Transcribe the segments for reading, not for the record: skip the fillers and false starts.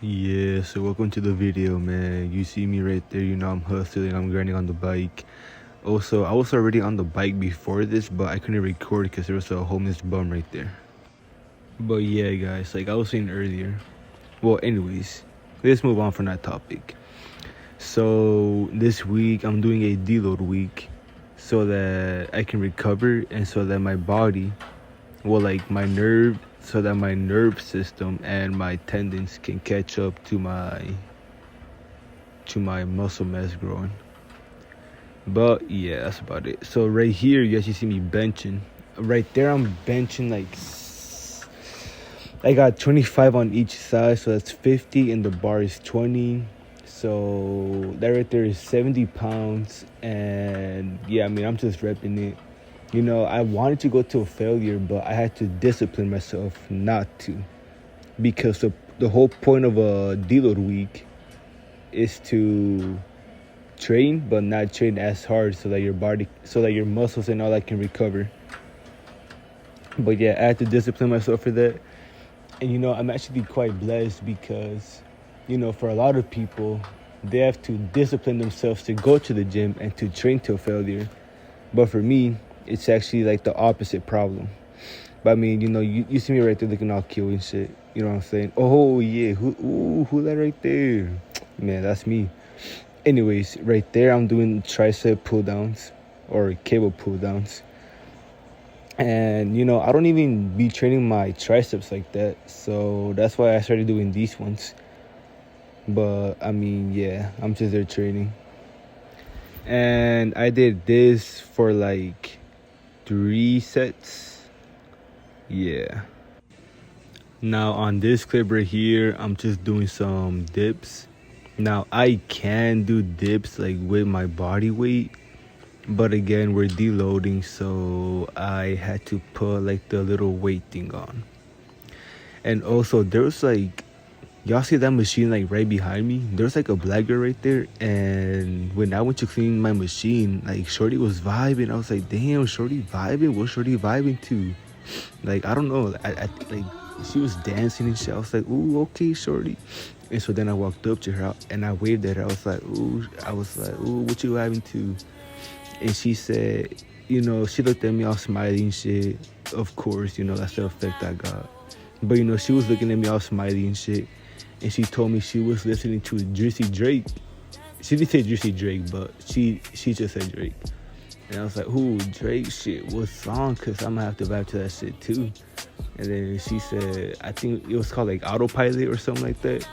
Yeah, so welcome to the video, man. You see me right there, I'm hustling, I'm grinding on the bike. Also, I was already on the bike before this, but I couldn't record because there was a homeless bum right there. But yeah, guys, like I was saying earlier. Well, anyways, let's move on from that topic. So this week, I'm doing a deload week so that I can recover and so that my body, so that my nerve system and my tendons can catch up to my muscle mass growing. But yeah, that's about it. So right here, you actually see me benching. Right there, I'm benching I got 25 on each side, so that's 50, and the bar is 20. So that right there is 70 pounds, and yeah, I mean, I'm just repping it. I wanted to go to a failure, but I had to discipline myself not to, because the whole point of a deload week is to train, but not train as hard so that your muscles and all that can recover. But yeah, I had to discipline myself for that. And I'm actually quite blessed because, for a lot of people, they have to discipline themselves to go to the gym and to train to a failure. But for me, it's actually like the opposite problem. But I mean, you see me right there looking all cute and shit. You know what I'm saying? Oh yeah, who that right there? Man, that's me. Anyways, right there, I'm doing tricep pull downs or cable pull downs. And, I don't even be training my triceps like that. So that's why I started doing these ones. But, I mean, yeah, I'm just there training. And I did this for like 3 sets. Yeah. Now, on this clip right here, I'm just doing some dips. Now, I can do dips like with my body weight. But again, we're deloading, so I had to put like the little weight thing on. And also, there's like, y'all see that machine like right behind me? There's like a black girl right there. And when I went to clean my machine, like Shorty was vibing. I was like, damn, Shorty vibing? What's Shorty vibing to? Like, I don't know. I like, she was dancing and shit. I was like, ooh, okay, Shorty. And so then I walked up to her and I waved at her. I was like, ooh, what you vibing to? And she said, she looked at me all smiley and shit. Of course, that's the effect I got. But, she was looking at me all smiley and shit. And she told me she was listening to Juicy Drake. She didn't say Juicy Drake, but she just said Drake. And I was like, ooh, Drake shit, what song? Because I'm going to have to vibe to that shit too. And then she said, I think it was called like Autopilot or something like that.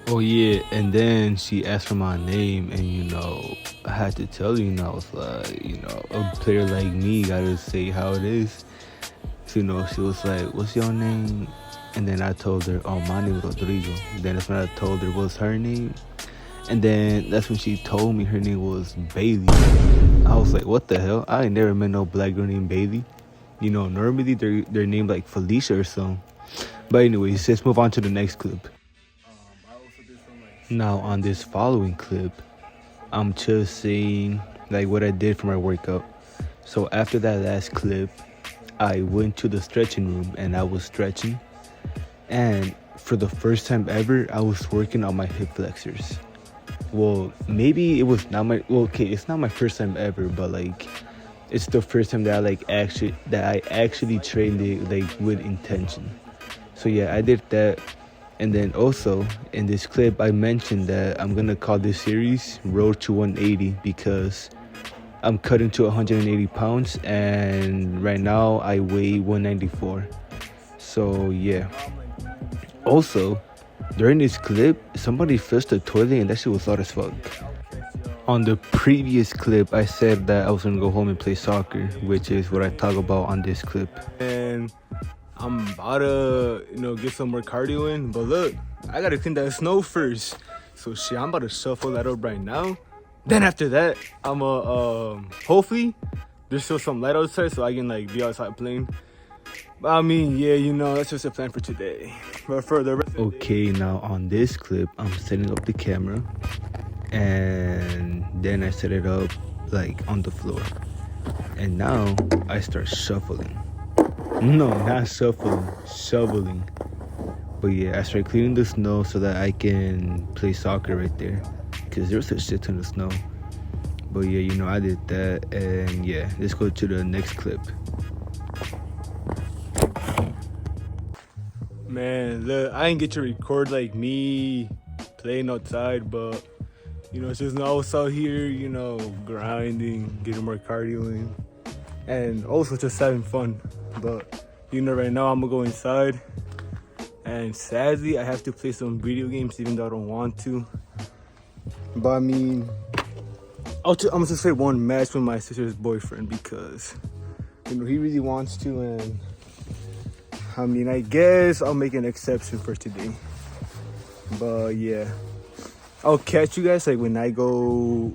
Oh yeah, and then she asked for my name, and I had to tell her, I was like, a player like me gotta say how it is. So, she was like, what's your name? And then I told her, oh, my name is Rodrigo. Then that's when I told her what's her name. And then that's when she told me her name was Bailey. I was like, what the hell? I ain't never met no black girl named Bailey. Normally they're named like Felicia or something. But anyways, let's move on to the next clip. Now on this following clip, I'm just saying like what I did for my workout. So after that last clip, I went to the stretching room and I was stretching. And for the first time ever, I was working on my hip flexors. Well, maybe it was not it's not my first time ever, but like it's the first time that I actually trained it like with intention. So yeah, I did that. And then also in this clip, I mentioned that I'm gonna call this series Road to 180 because I'm cutting to 180 pounds and right now I weigh 194. So yeah. Also, during this clip, somebody flushed the toilet and that shit was loud as fuck. On the previous clip, I said that I was gonna go home and play soccer, which is what I talk about on this clip. And I'm about to, get some more cardio in, but look, I gotta clean that snow first. So shit, I'm about to shuffle that up right now. Then after that, hopefully, there's still some light outside so I can be outside playing. But I mean, yeah, that's just a plan for today. But for the rest okay, now on this clip, I'm setting up the camera. And then I set it up on the floor. And now I start shuffling. No, not shuffling, shoveling. But yeah, I started cleaning the snow so that I can play soccer right there, because there was a shit ton of snow. But yeah, you know, I did that. And yeah, let's go to the next clip. Man, look, I didn't get to record like me playing outside, but you know, it's just I was out here, you know, grinding, getting more cardio in, and also just having fun. But you know, right now I'm gonna go inside, and sadly I have to play some video games even though I don't want to. But I mean, I'm gonna just play one match with my sister's boyfriend because you know he really wants to, and I mean, I guess I'll make an exception for today. But yeah, I'll catch you guys like when I go.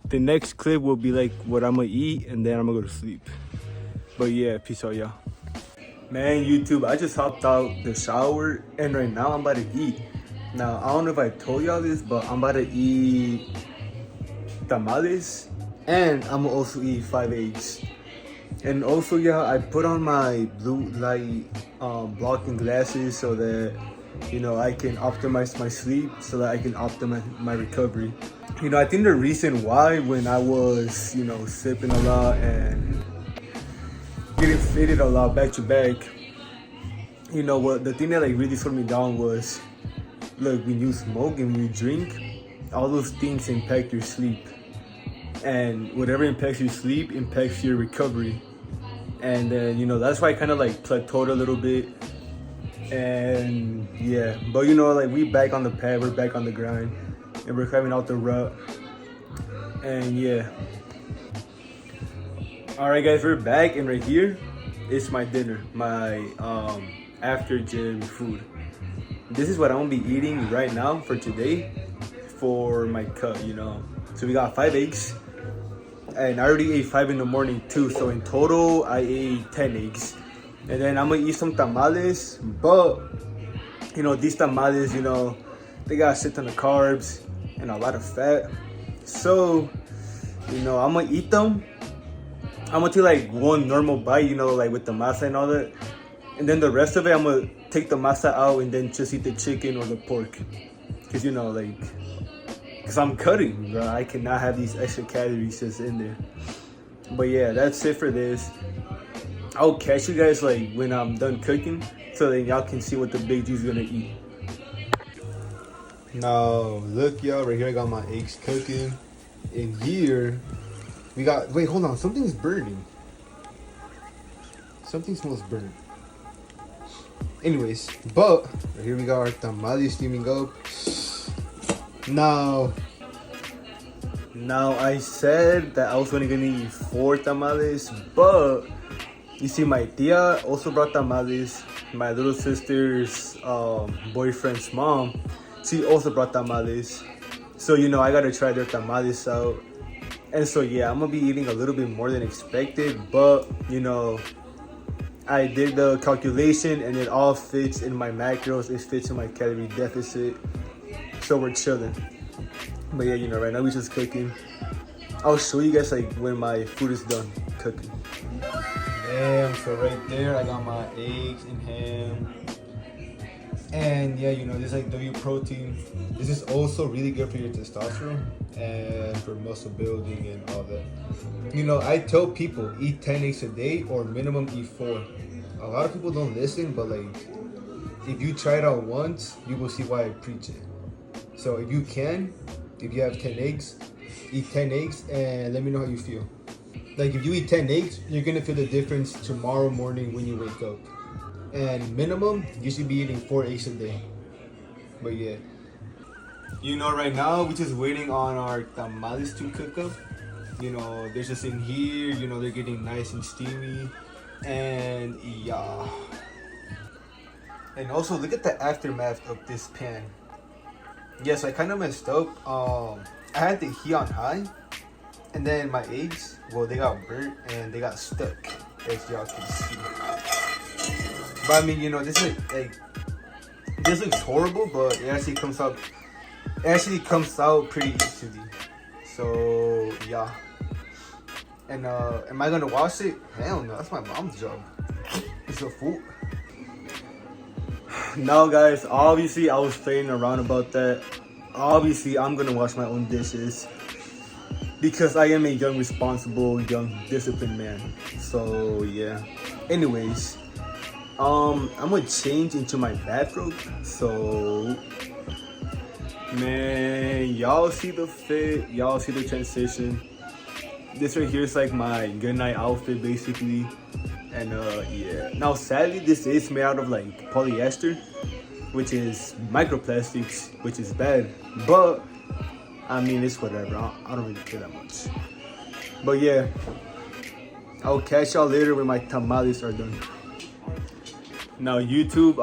The next clip will be like what I'm gonna eat, and then I'm gonna go to sleep. But yeah, peace out, y'all. Man, YouTube, I just hopped out the shower, and right now I'm about to eat. Now, I don't know if I told y'all this, but I'm about to eat tamales, and I'm gonna also eat 5 eggs. And also, yeah, I put on my blue light blocking glasses so that, you know, I can optimize my sleep, so that I can optimize my recovery. You know, I think the reason why when I was, you know, sipping a lot and getting faded a lot back to back, you know, what the thing that like really slowed me down was, look, when you smoke and when you drink, all those things impact your sleep. And whatever impacts your sleep impacts your recovery. And then, you know, that's why I kind of like plateaued a little bit. And yeah, but you know, like we back on the pad, we're back on the grind, and we're climbing out the rut. And yeah. Alright guys, we're back, and right here is my dinner, my after gym food. This is what I'm gonna be eating right now for today for my cut, you know. So we got 5 eggs. And I already ate 5 in the morning too, so in total I ate 10 eggs. And then I'm gonna eat some tamales, but you know, these tamales, you know, they got a shit ton of carbs and a lot of fat. So, you know, I'm gonna eat them. I'm gonna take like one normal bite, you know, like with the masa and all that. And then the rest of it, I'm gonna take the masa out and then just eat the chicken or the pork. Cause you know, like, cause I'm cutting, bro. I cannot have these extra calories just in there. But yeah, that's it for this. I'll catch you guys like when I'm done cooking, so then y'all can see what the big G's gonna eat. Now look, y'all, right here I got my eggs cooking. In here we got, wait, hold on, something's burning. Something smells burnt. Anyways, but right here we got our tamales steaming up. Now I said that I was only gonna eat 4 tamales, but you see my tia also brought tamales. My little sister's boyfriend's mom, she also brought tamales. So, you know, I gotta try their tamales out. And so, yeah, I'm gonna be eating a little bit more than expected, but, you know, I did the calculation and it all fits in my macros. It fits in my calorie deficit. So we're chilling. But yeah, you know, right now we're just cooking. I'll show you guys like when my food is done cooking. Damn, so right there I got my eggs and ham. And yeah, you know, this is like W protein. This is also really good for your testosterone and for muscle building and all that. You know, I tell people eat 10 eggs a day or minimum eat 4. A lot of people don't listen, but like if you try it out once, you will see why I preach it. So if you can, if you have 10 eggs, eat 10 eggs and let me know how you feel. Like if you eat 10 eggs, you're gonna feel the difference tomorrow morning when you wake up. And minimum, you should be eating 4 eggs a day. But yeah. You know, right now we're just waiting on our tamales to cook up. You know, they're just in here, you know, they're getting nice and steamy. And yeah. And also look at the aftermath of this pan. Yes, I kind of messed up. I had the heat on high, and then my eggs, well, they got burnt and they got stuck, as y'all can see. But I mean, you know, this looks horrible, but it actually comes out pretty easily. So yeah. And am I gonna wash it? Hell no, that's my mom's job. It's a fool. Now, guys, obviously I was playing around about that. Obviously, I'm gonna wash my own dishes because I am a young, responsible, young, disciplined man. So yeah. Anyways, I'm gonna change into my bathrobe. So, man, y'all see the fit, y'all see the transition. This right here is like my good night outfit, basically. And yeah. Now, sadly, this is made out of like polyester, which is microplastics, which is bad. But I mean, it's whatever. I don't really care that much. But yeah, I'll catch y'all later when my tamales are done. Now, YouTube,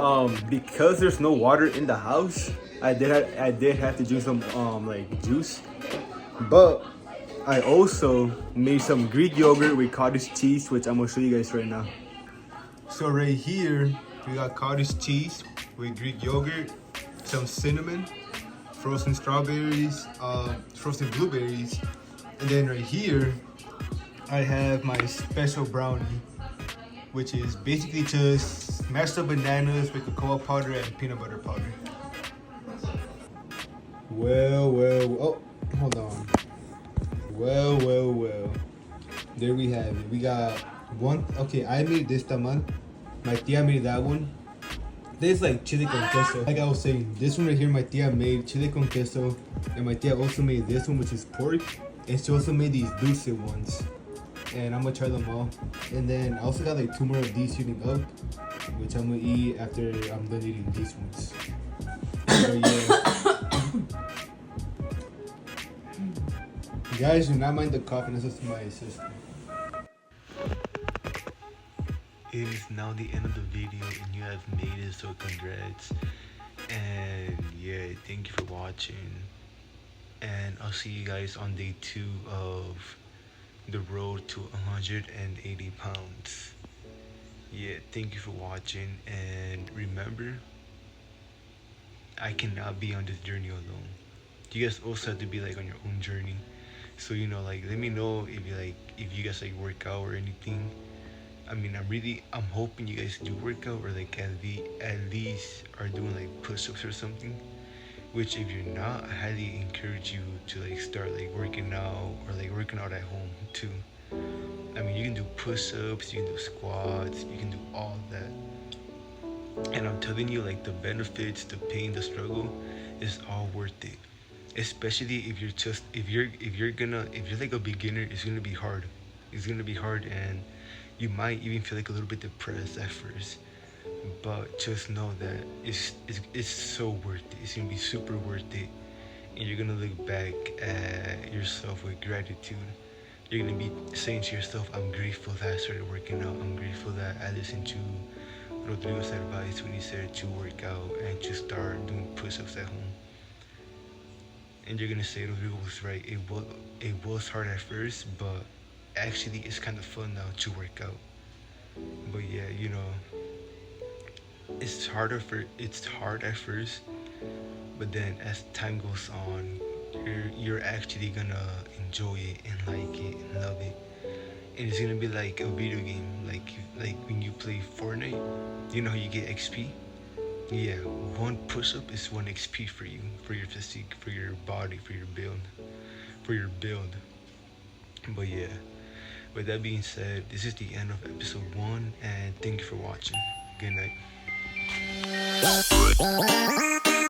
because there's no water in the house, I did have to drink some like juice. But I also made some Greek yogurt with cottage cheese, which I'm gonna show you guys right now. So right here, we got cottage cheese with Greek yogurt, some cinnamon, frozen strawberries, frozen blueberries, and then right here, I have my special brownie, which is basically just mashed up bananas with cocoa powder and peanut butter powder. Well, oh, hold on. Well. There we have it. We got one. Okay, I made this tamal. My tia made that one. This is like chile con queso. Like I was saying, this one right here, my tia made chile con queso. And my tia also made this one, which is pork. And she also made these dulce ones. And I'm gonna try them all. And then I also got like 2 more of these heating up, which I'm gonna eat after I'm done eating these ones. So yeah. Guys, do not mind the cough, and this is my sister. It is now the end of the video, and you have made it, so congrats. And yeah, thank you for watching. And I'll see you guys on day 2 of the road to 180 pounds. Yeah, thank you for watching, and remember, I cannot be on this journey alone. You guys also have to be like on your own journey. So like, let me know if you guys like work out or anything. I mean, I'm hoping you guys do work out, or like at least are doing like push-ups or something. Which if you're not, I highly encourage you to like start like working out, or like working out at home too. I mean, you can do push-ups, you can do squats, you can do all that. And I'm telling you, like, the benefits, the pain, the struggle is all worth it. Especially if you're like a beginner, it's gonna be hard. It's gonna be hard, and you might even feel like a little bit depressed at first. But just know that it's so worth it. It's gonna be super worth it, and you're gonna look back at yourself with gratitude. You're gonna be saying to yourself, I'm grateful that I started working out. I'm grateful that I listened to Rodrigo's advice when he said to work out and to start doing push-ups at home. And you're gonna say Rodrigo was right. It was hard at first, but actually it's kind of fun now to work out. But yeah, it's hard at first, but then as time goes on, you're actually gonna enjoy it and like it and love it. And it's gonna be like a video game, like when you play Fortnite. You know how you get XP? Yeah, one push-up is 1 XP for you, for your physique, for your body, for your build. But yeah, with that being said, this is the end of episode 1, and thank you for watching. Good night.